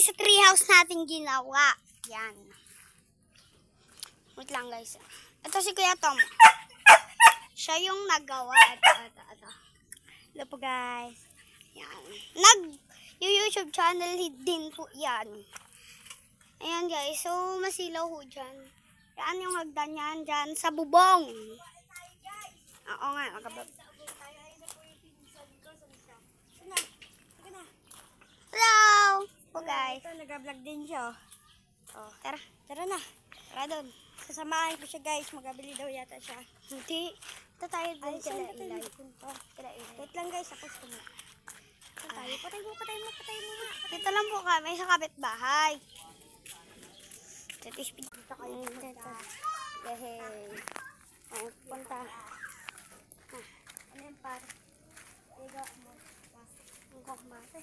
sa treehouse natin ginawa. Yan. Wait lang guys. Ito si Kuya Tom. Siya yung nagawa. Ito. Hello po guys. Yan. YouTube channel din po yan. Ayan guys. So, masilaw ho dyan. Yan yung hagdan yan dyan sa bubong. Oo nga. Hello po guys. Ito, nag-vlog din siya. Oh, tara. Tara na. Tara doon. Kasamahan ko siya guys. Magabili daw yata siya. Hindi. Ito tayo doon. Saan ba tayo nagpunta? Wait lang guys. Ako sa mga. Tayo. Patay mo nga. Dito lang po kami sa kapitbahay. Dito kayo punta. Yehey. Ay, punta. Ano yung par? Iga mo. Ang kakmate.